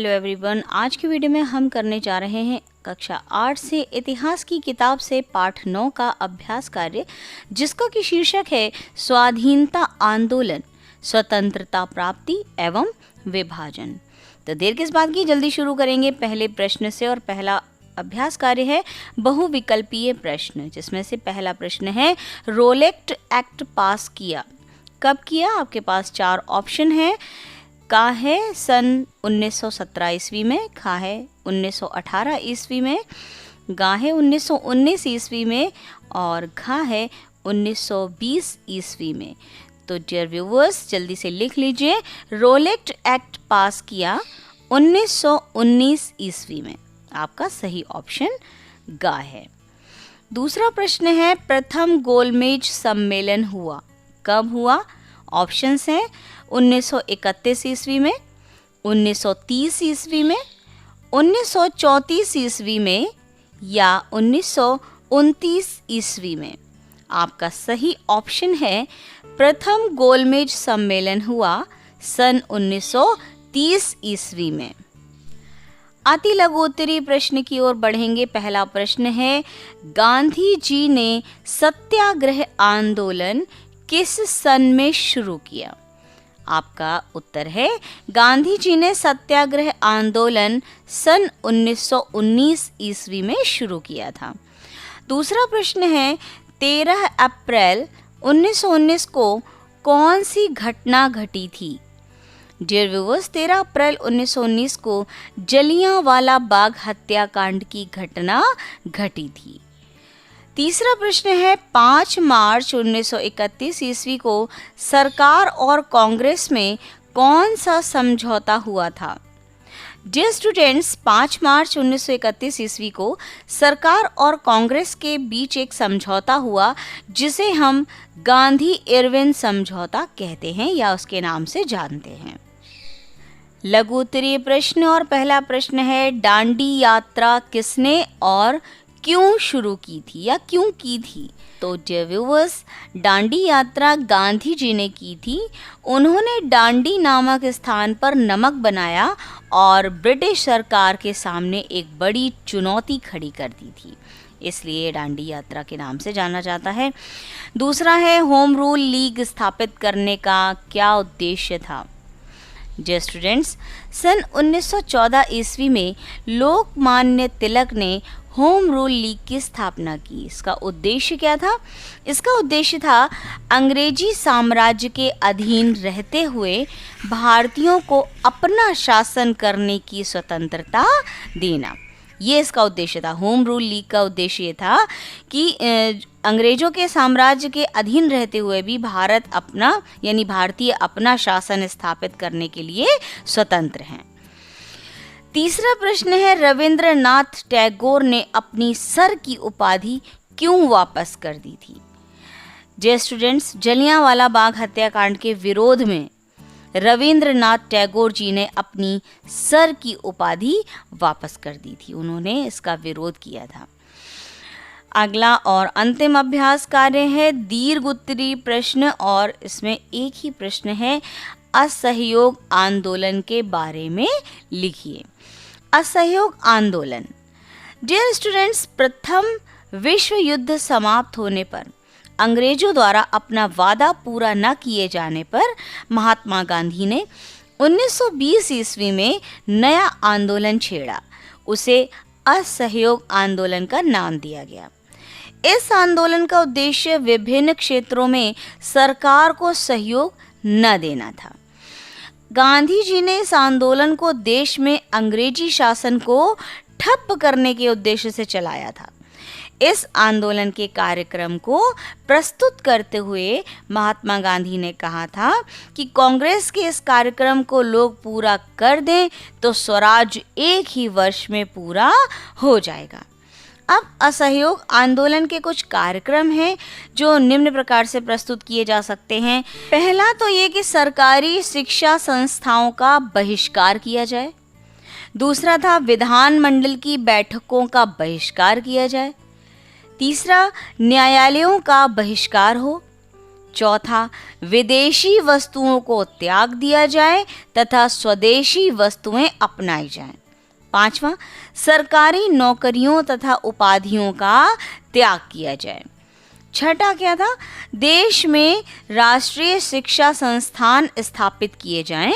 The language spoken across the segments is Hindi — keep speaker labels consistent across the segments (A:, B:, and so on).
A: Hello everyone. आज की वीडियो में हम करने जा रहे हैं कक्षा 8 से इतिहास की किताब से पाठ 9 का अभ्यास कार्य, जिसका की शीर्षक है स्वाधीनता आंदोलन, स्वतंत्रता प्राप्ति एवं विभाजन। तो देर किस बात की, जल्दी शुरू करेंगे पहले प्रश्न से। और पहला अभ्यास कार्य है बहुविकल्पीय प्रश्न, जिसमें से पहला प्रश्न है रोलेट एक्ट पास किया, कब किया? आपके पास 4 ऑप्शन है। का है सन 1917 ईस्वी में, खा है 1918 ईस्वी में, गा है 1919 ईस्वी में और घा है 1920 ईस्वी में। तो डियर व्यूअर्स, जल्दी से लिख लीजिए, रोलेट एक्ट पास किया 1919 ईस्वी में। आपका सही ऑप्शन गा है। दूसरा प्रश्न है प्रथम गोलमेज सम्मेलन हुआ, कब हुआ? ऑप्शंस हैं 1931 ईस्वी में, 1930 ईस्वी में, 1934 ईस्वी में या 1929 ईस्वी में। आपका सही ऑप्शन है प्रथम गोलमेज सम्मेलन हुआ सन 1930 ईस्वी में। अति लघुत्तरीय प्रश्न की ओर बढ़ेंगे। पहला प्रश्न है गांधी जी ने सत्याग्रह आंदोलन किस सन में शुरू किया? आपका उत्तर है गांधी जी ने सत्याग्रह आंदोलन सन 1919 ईस्वी में शुरू किया था। दूसरा प्रश्न है 13 अप्रैल 1919 को कौन सी घटना घटी थी? डियर व्यूअर्स, 13 अप्रैल 1919 को जलियांवाला बाग हत्याकांड की घटना घटी थी। तीसरा प्रश्न है 5 मार्च 1931 ईस्वी को सरकार और कांग्रेस में कौन सा समझौता हुआ था? डियर स्टूडेंट्स, 5 मार्च 1931 ईस्वी को सरकार और कांग्रेस के बीच एक समझौता हुआ, जिसे हम गांधी इरविन समझौता कहते हैं या उसके नाम से जानते हैं। लघु उत्तरीय प्रश्न और पहला प्रश्न है दांडी यात्रा किसने और क्यों शुरू की थी या क्यों की थी? तो डियर व्यूअर्स, दांडी यात्रा गांधी जी ने की थी। उन्होंने दांडी नामक स्थान पर नमक बनाया और ब्रिटिश सरकार के सामने एक बड़ी चुनौती खड़ी कर दी थी, इसलिए दांडी यात्रा के नाम से जाना जाता है। दूसरा है होम रूल लीग स्थापित करने का क्या उद्देश्य था? डियर स्टूडेंट्स, सन 1914 ईस्वी में लोकमान्य तिलक ने होम रूल लीग की स्थापना की। इसका उद्देश्य क्या था? इसका उद्देश्य था अंग्रेजी साम्राज्य के अधीन रहते हुए भारतीयों को अपना शासन करने की स्वतंत्रता देना। ये इसका उद्देश्य था। होम रूल लीग का उद्देश्य ये था कि अंग्रेजों के साम्राज्य के अधीन रहते हुए भी भारत अपना यानी भारतीय अपना शासन स्थापित करने के लिए स्वतंत्र हैं। तीसरा प्रश्न है रविंद्रनाथ टैगोर ने अपनी सर की उपाधि क्यों वापस कर दी थी? डियर स्टूडेंट्स, जलियांवाला बाग हत्याकांड के विरोध में रविंद्रनाथ टैगोर जी ने अपनी सर की उपाधि वापस कर दी थी। उन्होंने इसका विरोध किया था। अगला और अंतिम अभ्यास कार्य है दीर्घ उत्तरीय प्रश्न और इसमें एक ही प्रश्न है असहयोग आंदोलन के बारे में लिखिए। असहयोग आंदोलन। डियर स्टूडेंट्स, प्रथम विश्व युद्ध समाप्त होने पर अंग्रेजों द्वारा अपना वादा पूरा न किए जाने पर महात्मा गांधी ने 1920 ईस्वी में नया आंदोलन छेड़ा। उसे असहयोग आंदोलन का नाम दिया गया। इस आंदोलन का उद्देश्य विभिन्न क्षेत्रों में सरकार को सहयोग न देना था। गांधी जी ने इस आंदोलन को देश में अंग्रेजी शासन को ठप्प करने के उद्देश्य से चलाया था। इस आंदोलन के कार्यक्रम को प्रस्तुत करते हुए महात्मा गांधी ने कहा था कि कांग्रेस के इस कार्यक्रम को लोग पूरा कर दें तो स्वराज एक ही वर्ष में पूरा हो जाएगा। अब असहयोग आंदोलन के कुछ कार्यक्रम हैं जो निम्न प्रकार से प्रस्तुत किए जा सकते हैं। पहला तो ये कि सरकारी शिक्षा संस्थाओं का बहिष्कार किया जाए। दूसरा था विधानमंडल की बैठकों का बहिष्कार किया जाए। तीसरा, न्यायालयों का बहिष्कार हो। चौथा, विदेशी वस्तुओं को त्याग दिया जाए तथा स्वदेशी वस्तुएं अपनाई जाएं। पांचवा, सरकारी नौकरियों तथा उपाधियों का त्याग किया जाए। छठा क्या था, देश में राष्ट्रीय शिक्षा संस्थान स्थापित किए जाएं।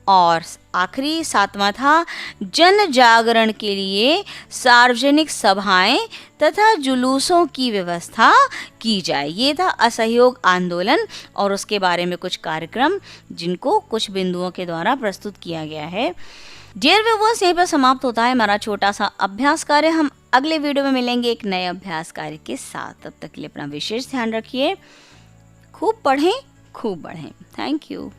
A: और आखिरी सातवां था, जन जागरण के लिए सार्वजनिक सभाएं तथा जुलूसों की व्यवस्था की जाए। ये था असहयोग आंदोलन और उसके बारे में कुछ कार्यक्रम जिनको कुछ बिंदुओं के द्वारा प्रस्तुत किया गया है। डियर व्यूअर्स, यहीं पर समाप्त होता है हमारा छोटा सा अभ्यास कार्य। हम अगले वीडियो में मिलेंगे एक नए अभ्यास कार्य के साथ। तब तक के लिए अपना विशेष ध्यान रखिए। खूब पढ़ें, खूब बढ़ें। Thank you.